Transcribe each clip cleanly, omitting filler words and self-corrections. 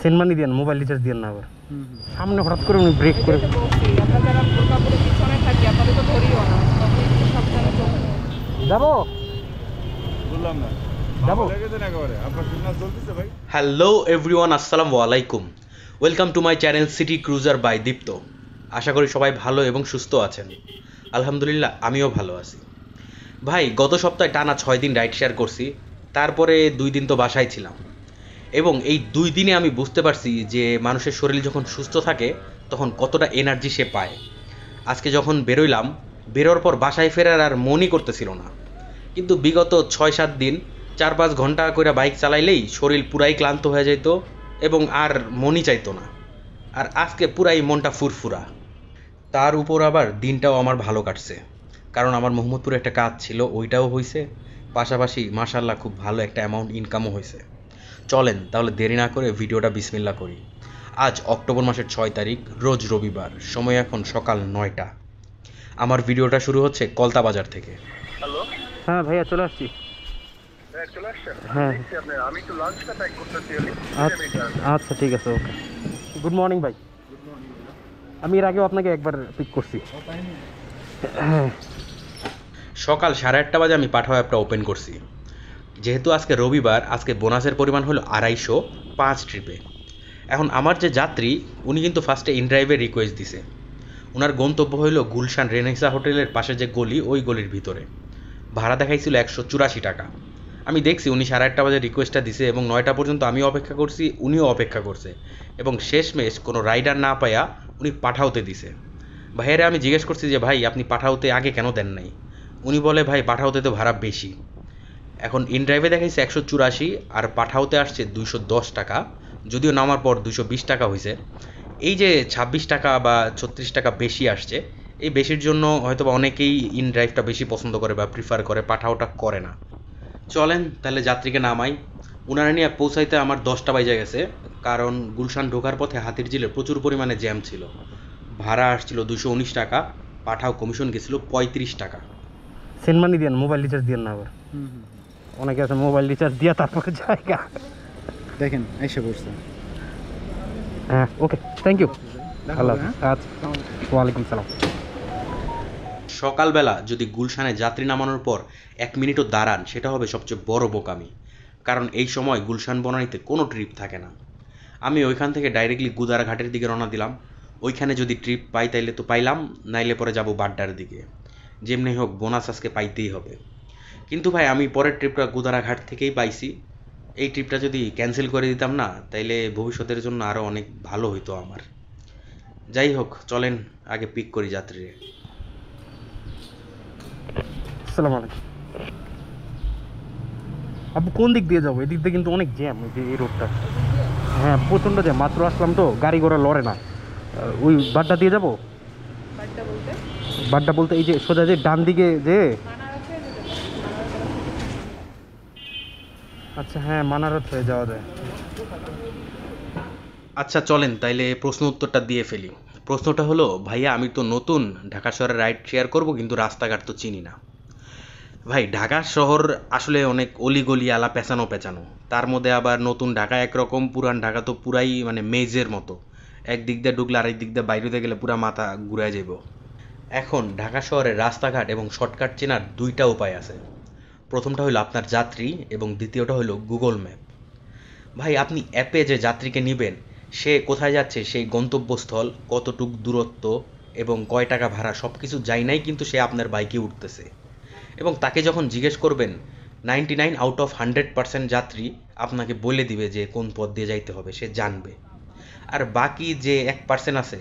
Send money দেন, mobile recharge দেন না আবার। সামনে হঠাৎ করে উনি ব্রেক করে আমরা যারা বোরকা পরে পিছনে থাকি আপনাদের তো ধরিও না, তখন একটু সাবধানে চলবেন। যাবো বললাম না যাবো। লেগেছেন একেবারে আপনার সিগন্যাল চলতেছে ভাই। হ্যালো এভরিওয়ান, আসসালামু আলাইকুম। Welcome to my channel city cruiser by Dipto. আশা করি সবাই ভালো এবং সুস্থ আছেন। আলহামদুলিল্লাহ আমিও ভালো আছি। ভাই গত সপ্তাহে টানা 6 দিন রাইড শেয়ার করছি, তারপরে 2 দিন তো বাসায় ছিলাম, এবং এই 2 দিনে আমি বুঝতে পারছি যে মানুষের শরীর যখন সুস্থ থাকে তখন কতটা এনার্জি সে পায়। আজকে যখন বেরোইলাম, বেরোর পর বাসায় ফেরার আর মনই করতেছিল না, কিন্তু বিগত 6-7 দিন 4-5 ঘন্টা করে বাইক চালাইলেই শরীর পুরাই ক্লান্ত হয়ে যেত এবং আর মনই চাইতো না। আর আজকে পুরাই মনটা ফুরফুরা। তার উপর আবার দিনটাও আমার ভালো কাটছে, কারণ আমার মোহাম্মদপুরে একটা কাজ ছিল, ওইটাও হয়েছে, পাশাপাশি মাশাল্লাহ খুব ভালো একটা অ্যামাউন্ট ইনকামও হয়েছে। চলেন তাহলে দেরি না করে ভিডিওটা বিসমিল্লাহ করি। আজ অক্টোবর মাসের 6 তারিখ, রোজ রবিবার, সময় এখন সকাল 9টা। আমার ভিডিওটা শুরু হচ্ছে কলতা বাজার থেকে। হ্যালো, হ্যাঁ ভাইয়া চলে আসছি। হ্যাঁ চলে আসছেন? হ্যাঁ দেখছি আপনি, আমি একটু লাঞ্চটা প্যাক করতেছি। আচ্ছা ঠিক আছে, ওকে। গুড মর্নিং ভাই। আমি এর আগেও আপনাকে একবার পিক করছি। সকাল 8:30 বাজে আমি পাঠাও অ্যাপটা ওপেন করছি। যেহেতু আজকে রবিবার, আজকে বোনাসের পরিমাণ হলো 250, 5 ট্রিপে। এখন আমার যে যাত্রী, উনি কিন্তু ফার্স্টে ইনড্রাইভের রিকোয়েস্ট দিছে। ওনার গন্তব্য হইল গুলশান রেনেসা হোটেলের পাশে যে গলি, ওই গলির ভিতরে। ভাড়া দেখাইছিল 184 টাকা। আমি দেখছি উনি 8:30 বাজে রিকোয়েস্টটা দিছে এবং 9টা পর্যন্ত আমিও অপেক্ষা করছি, উনিও অপেক্ষা করছে, এবং শেষমেশ কোনো রাইডার না পাইয়া উনি পাঠাওতে দিছে। ভাইয়েরা আমি জিজ্ঞেস করছি যে ভাই আপনি পাঠাওতে আগে কেন দেন নাই? উনি বলে ভাই পাঠাওতে তো ভাড়া বেশি। এখন ইনড্রাইভে দেখাইছে 184 আর পাঠাওতে আসছে 210 টাকা, যদিও নামার পর 220 টাকা হয়েছে। এই যে 26 টাকা বা 36 টাকা বেশি আসছে, এই বেশির জন্য হয়তো বা অনেকেই ইনড্রাইভটা বেশি পছন্দ করে বা প্রিফার করে, পাঠাওটা করে না। চলেন তাহলে যাত্রীকে নামাই। উনারা নিয়ে পৌঁছাইতে আমার 10টা বাজে গেছে, কারণ গুলশান ঢোকার পথে হাতিরঝিলে প্রচুর পরিমাণে জ্যাম ছিল। ভাড়া আসছিল 219 টাকা, পাঠাও কমিশন গেছিল 35 টাকা। সেন্ড মানি দেন, মোবাইল রিচার্জ দেন না আবার। অনেকে আছে মোবাইল রিচার্জ দিয়া তারপরে জায়গা। দেখেন এসে পড়ছে। হ্যাঁ ওকে, থ্যাংক ইউ। আল্লাহ হাফিজ। আচ্ছা, ওয়ালাইকুম সালাম। সকালবেলা যদি গুলশানে যাত্রী নামানোর পর 1 মিনিটও দাঁড়ান, সেটা হবে সবচেয়ে বড় বোকামি, কারণ এই সময় গুলশান বনানীতে কোনো ট্রিপ থাকে না। আমি ওইখান থেকে ডাইরেক্টলি গুদারাঘাটের দিকে রওনা দিলাম। ওইখানে যদি ট্রিপ পাই তাইলে তো পাইলাম, নাইলে পরে যাব বাড্ডার দিকে। যেমনি হোক বোনাস আজকে পাইতেই হবে। কিন্তু ভাই আমি পরের ট্রিপটা গুদারাঘাট থেকেই পাইছি। এই ট্রিপটা যদি ক্যান্সেল করে দিতাম না, তাইলে ভবিষ্যতের জন্য আরও অনেক ভালো হইতো আমার। যাই হোক, চলেন আগে পিক করি যাত্রীরে। আসসালামু আলাইকুম। আপু কোন দিক দিয়ে যাবো? এদিক দিয়ে কিন্তু অনেক জ্যাম, ওই যে এই রোডটা। হ্যাঁ প্রচণ্ড জ্যাম, মাত্র আসলাম তো, গাড়ি ঘোড়া লড়ে না। ওই বাড্ডা দিয়ে যাবো? বাড়িটা বলতে বাড্ডা বলতে এই যে সোজা যে ডান দিকে যে। মানারসে যেতে পারেন, আচ্ছা হ্যাঁ, মানারত হয়ে যাওয়া যায়। আচ্ছা চলেন তাইলে প্রশ্ন উত্তরটা দিয়ে ফেলি। প্রশ্নটা হলো, ভাইয়া আমি তো নতুন ঢাকা শহরে রাইড শেয়ার করব, কিন্তু রাস্তাঘাট তো চিনি না। ভাই ঢাকা শহর আসলে অনেক অলিগলি আলা, পেঁচানো পেঁচানো, তার মধ্যে আবার নতুন ঢাকা একরকম, পুরান ঢাকা তো পুরাই মানে মেজের মতো। একদিক দিয়ে ঢুকলে আরেক দিক দিয়ে বাইরে গেলে পুরা মাথা ঘুরে যাব। এখন ঢাকা শহরের রাস্তাঘাট এবং শর্টকাট চেনার 2টা উপায় আছে। প্রথমটা হলো আপনার যাত্রী এবং দ্বিতীয়টা হলো গুগল ম্যাপ। ভাই আপনি অ্যাপে যে যাত্রীকে নেবেন, সে কোথায় যাচ্ছে, সেই গন্তব্যস্থল, কতটুক দূরত্ব এবং কয় টাকা ভাড়া, সব কিছু যাই নাই, কিন্তু সে আপনার বাইকে উঠতেছে। এবং তাকে যখন জিজ্ঞেস করবেন, 99 আউট অফ 100% যাত্রী আপনাকে বলে দিবে যে কোন পথ দিয়ে যাইতে হবে, সে জানবে। আর বাকি যে 1% আছে,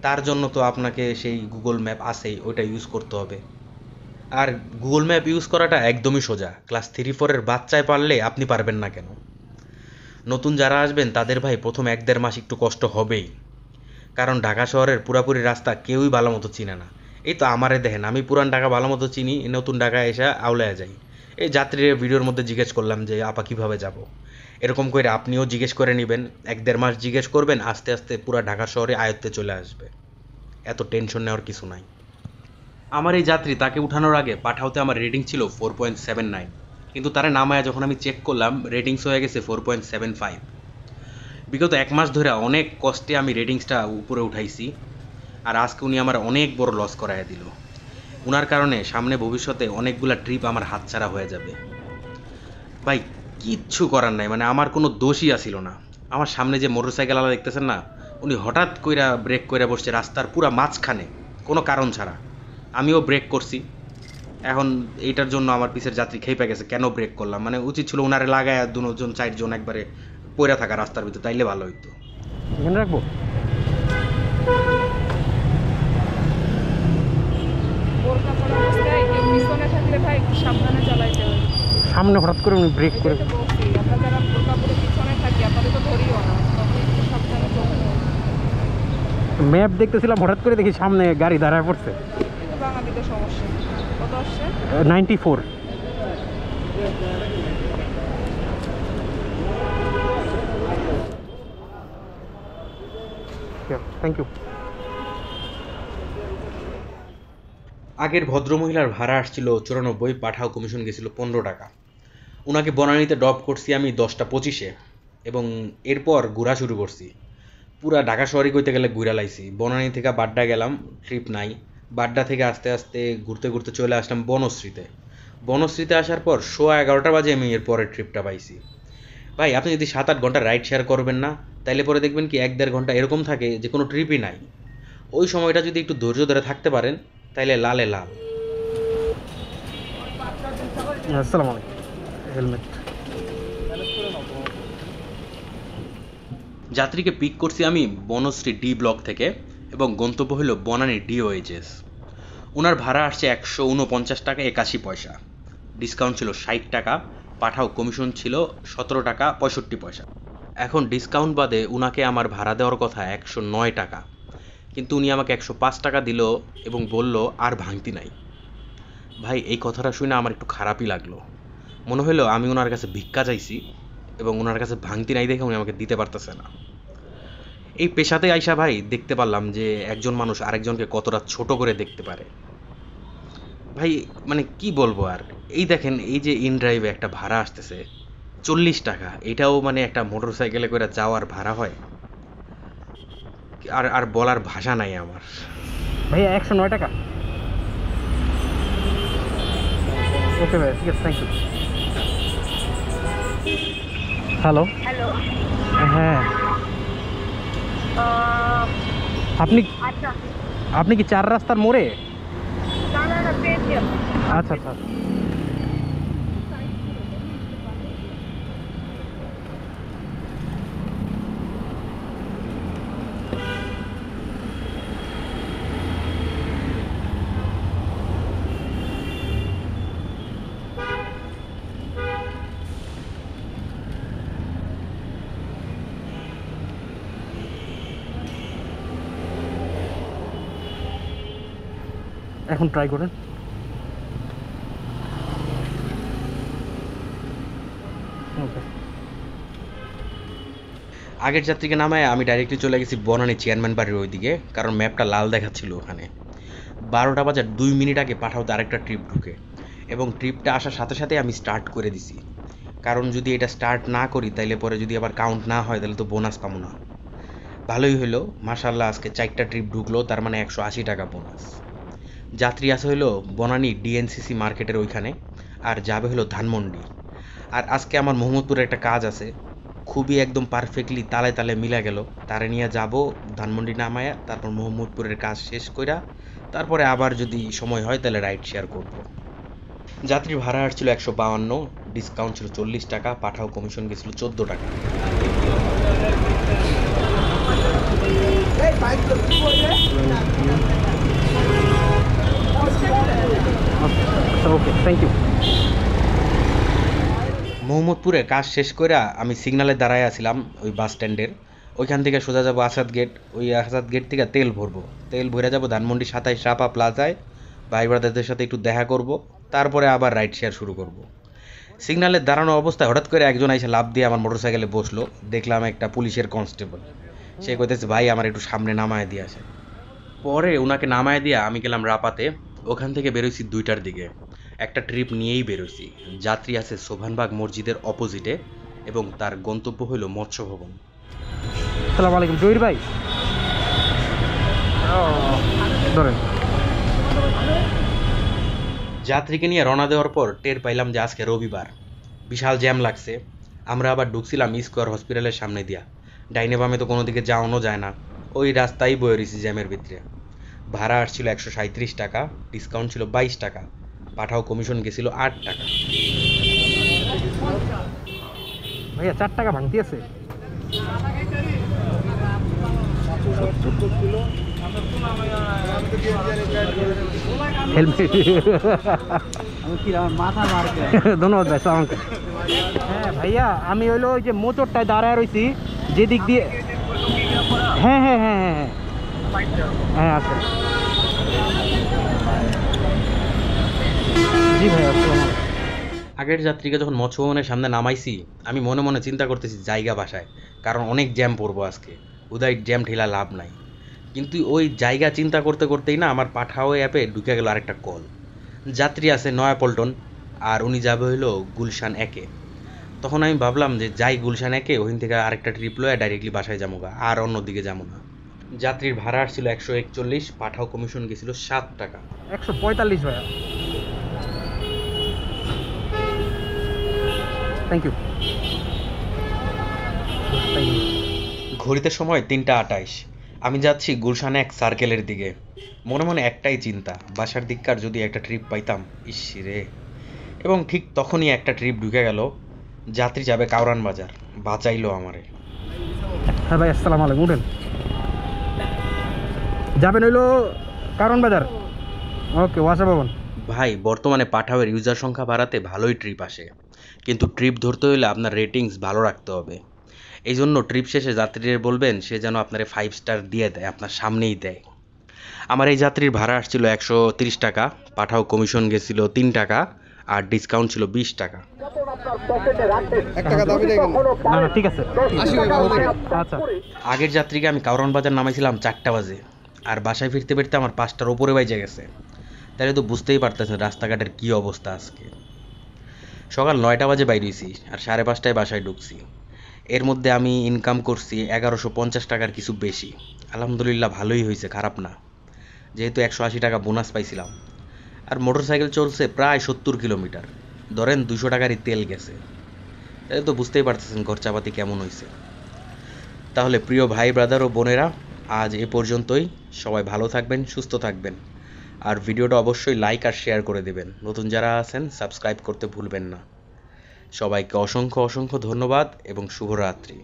তার জন্য তো আপনাকে সেই গুগল ম্যাপ আছেই, ওইটা ইউজ করতে হবে। আর গুগল ম্যাপ ইউজ করাটা একদমই সোজা, ক্লাস 3-4-এর বাচ্চায় পারলে আপনি পারবেন না কেন? নতুন যারা আসবেন তাদের ভাই প্রথম 1-1.5 মাস একটু কষ্ট হবেই, কারণ ঢাকা শহরের পুরাপুরি রাস্তা কেউই ভালো মতো চিনে না। এই তো আমারে দেখেন, আমি পুরান ঢাকা ভালো মতো চিনি, নতুন ঢাকায় এসে আউলায় যাই। এই যাত্রীর ভিডিওর মধ্যে জিজ্ঞেস করলাম যে আপা কীভাবে যাব, এরকম করে আপনিও জিজ্ঞেস করে নেবেন। 1-1.5 মাস জিজ্ঞেস করবেন, আস্তে আস্তে পুরা ঢাকা শহরে আয়ত্তে চলে আসবে। এত টেনশন নেওয়ার কিছু নাই। আমার এই যাত্রী, তাকে উঠানোর আগে পাঠাওতে আমার রেটিং ছিল 4.79, কিন্তু তারা নামায় যখন আমি চেক করলাম রেটিংস হয়ে গেছে 4.75। বিগত 1 মাস ধরে অনেক কষ্টে আমি রেটিংসটা উপরে উঠাইছি, আর আজকে উনি আমার অনেক বড় লস করাইয়া দিল। উনার কারণে সামনে ভবিষ্যতে অনেকগুলা ট্রিপ আমার হাতছাড়া হয়ে যাবে। ভাই কিচ্ছু করার নাই, মানে আমার কোনো দোষই আসিল না। আমার সামনে যে মোটরসাইকেলওয়ালা দেখতেছেন না, উনি হঠাৎ কইরা ব্রেক কইরা বসছে রাস্তার পুরা মাঝখানে, কোনো কারণ ছাড়া। আমিও ব্রেক করছি। এখন এইটার জন্য আমার পিছের যাত্রী খেপে গেছে, কেন ব্রেক করলাম। মানে উচিত ছিল ওনারে লাগায় দুজন 4 জন একবারে পইরা থাকা রাস্তার ভিতরে, তাইলে ভালো হইতো। এখানে রাখবো। বোরকা পরা অবস্থায় কেউ পিছনে থাকলে ভাই একটু সাবধানে চালাইতে হবে। সামনে হঠাৎ করে উনি ব্রেক করে। এটাই তো বলছি, আমরা যারা বোরকা পরে পিছনে থাকি আপাতত ধরিও না, তখন একটু সাবধানে চলতে হবে। ম্যাপ দেখতেছিলাম, হঠাৎ করে দেখি সামনে গাড়ি দাঁড়ায় পড়ছে। কিন্তু বাঙালিদের সমস্যা। কত আসছে? 94। Thank you. আগের ভদ্রমহিলার ভাড়া আসছিল 94, পাঠাও কমিশন গেছিল 15 টাকা। ওনাকে বনানীতে ড্রপ করছি আমি 10:25-এ, এবং এরপর ঘোরা শুরু করছি। পুরা ঢাকা শহরে কইতে গেলে ঘুরা লাইছি। বনানী থেকে বাড্ডা গেলাম, ট্রিপ নাই। বাড্ডা থেকে আস্তে আস্তে ঘুরতে ঘুরতে চলে আসলাম বনশ্রীতে। বনশ্রীতে আসার পর 11:15 বাজে আমি এর পরের ট্রিপটা পাইছি। ভাই আপনি যদি 7-8 ঘন্টা রাইড শেয়ার করবেন না, তাইলে পরে দেখবেন কি 1-1.5 ঘন্টা এরকম থাকে যে কোনো ট্রিপই নাই। ওই সময়টা যদি একটু ধৈর্য ধরে থাকতে পারেন, তাইলে লালে লাল। আসসালামু আলাইকুম। হেলমেট। যাত্রীকে পিক করছি আমি বনশ্রী ডি ব্লক থেকে, এবং গন্তব্য হলো বনানী ডিওএইচএস। ওনার ভাড়া আসছে 149 টাকা 81 পয়সা। ডিসকাউন্ট ছিল 60 টাকা, পাঠাও কমিশন ছিল 17 টাকা 65 পয়সা। এখন ডিসকাউন্ট বাদে উনাকে আমার ভাড়া দেওয়ার কথা 109 টাকা, কিন্তু উনি আমাকে 105 টাকা দিল এবং বলল আর ভাঙতি নাই। ভাই এই কথাটা শুনে আমার একটু খারাপই লাগলো। মনে হলো আমি ওনার কাছে ভিক্ষা চাইছি, এবং ওনার কাছে ভাঙতি নাই দেখে উনি আমাকে দিতে পারতেছে না। এই পেশাতে আইসা ভাই দেখতে পারলাম যে একজন মানুষ আরেকজনকে কতটা ছোট করে দেখতে পারে। ভাই মানে কি বলবো আর। এই দেখেন, এই যে ইন ড্রাইভে একটা ভাড়া আসতেছে 40 টাকা, এটাও মানে একটা মোটর সাইকেলে করে যাওয়ার ভাড়া হয়। আর আর বলার ভাষা নাই আমার। ভাইয়া 109 টাকা। ওকে ভাই, ঠিক আছে, থ্যাংক ইউ। হ্যালো। হ্যালো। হ্যাঁ, আপনি আচ্ছা, আপনি কি 4 রাস্তার মোড়ে? না না না, পেয়েছি আমি। আচ্ছা আচ্ছা। এখন ট্রাই করেন। ওকে। আগের যাত্রীকে নামায় আমি ডাইরেক্টলি চলে গেছি বনানী চেয়ারম্যান বাড়ির ওইদিকে, কারণ ম্যাপটা লাল দেখাচ্ছিল ওখানে। 12টা বাজার 2 মিনিট আগে পাঠাওতে আরেকটা ট্রিপ ঢুকে, এবং ট্রিপটা আসার সাথে সাথে আমি স্টার্ট করে দিছি। কারণ যদি এটা স্টার্ট না করি তাইলে পরে যদি আবার কাউন্ট না হয় তাহলে তো বোনাস পাবো না। ভালোই হলো, মাশাআল্লাহ আজকে 4টা ট্রিপ ঢুকলো, তার মানে 180 টাকা বোনাস। যাত্রী আছে হলো বনানী ডিএনসিসি মার্কেটের ওইখানে, আর যাবে হলো ধানমন্ডি। আর আজকে আমার মোহাম্মদপুরে একটা কাজ আছে, খুবই একদম পারফেক্টলি তালে তালে মিলা গেল। তারে নিয়ে যাব ধানমন্ডি নামায়া, তারপর মোহাম্মদপুরের কাজ শেষ কইরা তারপরে আবার যদি সময় হয় তাহলে রাইড শেয়ার করব। যাত্রী ভাড়া আসছিল 152, ডিসকাউন্ট ছিল 40 টাকা, পাঠাও কমিশন গেছিল 14 টাকা। ওকে, থ্যাংক ইউ। মোহাম্মদপুরে কাজ শেষ কইরা আমি সিগনালে দাঁড়ায় আছিলাম ওই বাস স্ট্যান্ডের। ওইখান থেকে সোজা যাব আসাদ গেট। ওই আসাদ গেট থেকে তেল ভরবো, তেল ভরে যাব ধানমন্ডি 27 রাপা প্লাজায়, ভাই ব্রাদারদের সাথে একটু দেখা করব, তারপরে আবার রাইড শেয়ার শুরু করব। সিগনালে দাঁড়ানো অবস্থায় হঠাৎ করে একজন এসে লাফ দিয়ে আমার মোটরসাইকেলে বসলো। দেখলাম একটা পুলিশের কনস্টেবল। সে কইতেছে ভাই আমার একটু সামনে নামায় দিয়ে আসে। পরে ওনাকে নামায় দিয়ে আমি গেলাম রাপাতে। ওখান থেকে বেরোইছি 2টার দিকে। একটা ট্রিপ নিয়েই বেরোইছি। যাত্রী আছে সোভানবাগ মসজিদের অপোজিটে, এবং তার গন্তব্য হলো মৎস্য ভবন। আসসালামু আলাইকুম জহির ভাই ধরেন। যাত্রীকে নিয়ে রওনা দেওয়ার পর টের পাইলাম যে আজকে রবিবার, বিশাল জ্যাম লাগছে। আমরা আবার ঢুকছিলাম স্কোয়ার হসপিটালের সামনে দিয়া, ডাইনে বামে তো কোনো দিকে যাওয়ানো যায় না, ওই রাস্তায় বয়ে রয়েছি জ্যামের ভিতরে। ভাড়া আসছিল 137 টাকা, ডিসকাউন্ট ছিল 22 টাকা, পাঠাও কমিশন গেছিল 8 টাকা। ভাইয়া 4 টাকা ভাঙতি আছে? ধন্যবাদ ভাই, সালাম। হ্যাঁ ভাইয়া, আমি হইলো ওই যে মোচরটায় দাঁড়ায় রয়েছি যেদিক দিয়ে। হ্যাঁ হ্যাঁ হ্যাঁ হ্যাঁ হ্যাঁ হ্যাঁ আছে। জি ভাইয়া, আগের যাত্রীকে যখন মৎস্য ভবনের সামনে নামাইছি, আমি মনে মনে চিন্তা করতেছি জায়গা বাসায়, কারণ অনেক জ্যাম পড়বো আজকে, উদয় জ্যাম ঠেলা লাভ নাই। কিন্তু ওই জায়গা চিন্তা করতে করতেই না আমার পাঠাও অ্যাপে ঢুকে গেল আরেকটা কল। যাত্রী আছে নয়াপল্টন, আর উনি যাবে হইলো গুলশান 1-এ। তখন আমি ভাবলাম যে যাই গুলশান 1-এ, ওখান থেকে আরেকটা ট্রিপ লয়ে ডাইরেক্টলি বাসায় যাবো গা, আর অন্যদিকে যাবো না। যাত্রীর ভাড়া আসছিল 141, পাঠাও কমিশন গেছিল 7 টাকা। 145 ভাইয়া, থ্যাংক ইউ। ঘড়িতে সময় 3:28। আমি যাচ্ছি গুলশান 1 সার্কেলের দিকে। মনে মনে একটাই চিন্তা, বাসার দিককার যদি একটা ট্রিপ পাইতাম, ইস রে। এবং ঠিক তখনই একটা ট্রিপ ঢুকে গেল, যাত্রী যাবে কাউরান বাজার, বাঁচাইলো আমারে। হ্যাঁ ভাই, আসসালামু আলাইকুম। উঠেন, যাবেন হইলো কারণ বাজার। ওকে, ওয়াসা ভবন। ভাই, বর্তমানে পাঠাওয়ের ইউজার সংখ্যা বাড়াতে ভালোই ট্রিপ আসে, কিন্তু ট্রিপ ধরতে হলে আপনার রেটিংস ভালো রাখতে হবে। এই জন্য ট্রিপ শেষে যাত্রীদের বলবেন সে যেন আপনারে 5 স্টার দিয়ে দেয়, আপনার সামনেই দেয়। আমার এই যাত্রীর ভাড়া আসছিল 130 টাকা, পাঠাও কমিশন গেছিল 3 টাকা, আর ডিসকাউন্ট ছিল 20 টাকা। 1 টাকা দাবি রেখেন। না না, ঠিক আছে। আসি ভাই, ভালো থাকেন। আচ্ছা, আগের যাত্রীকে আমি কাউরান বাজার নামাইছিলাম 4টা বাজে, আর বাসায় ফিরতে ফিরতে আমার 5টার উপরে বাইজে গেছে। তাহলে তো বুঝতেই পারতেছেন রাস্তাঘাটের কী অবস্থা আজকে। সকাল 9টা বাজে বাইরেছি, আর 5:30টায় বাসায় ঢুকছি। এর মধ্যে আমি ইনকাম করছি 1150 টাকার কিছু বেশি। আলহামদুলিল্লাহ, ভালোই হয়েছে, খারাপ না, যেহেতু 180 টাকা বোনাস পাইছিলাম। আর মোটরসাইকেল চলছে প্রায় 70 কিলোমিটার, ধরেন 200 টাকারই তেল গেছে। তাহলে তো বুঝতেই পারতেছেন খরচাপাতি কেমন হয়েছে। তাহলে প্রিয় ভাই, ব্রাদার ও বোনেরা, আজ এ পর্যন্তই। সবাই ভালো থাকবেন, সুস্থ থাকবেন, আর ভিডিওটা অবশ্যই লাইক আর শেয়ার করে দেবেন। নতুন যারা আছেন সাবস্ক্রাইব করতে ভুলবেন না। সবাইকে অসংখ্য অসংখ্য ধন্যবাদ এবং শুভরাত্রি।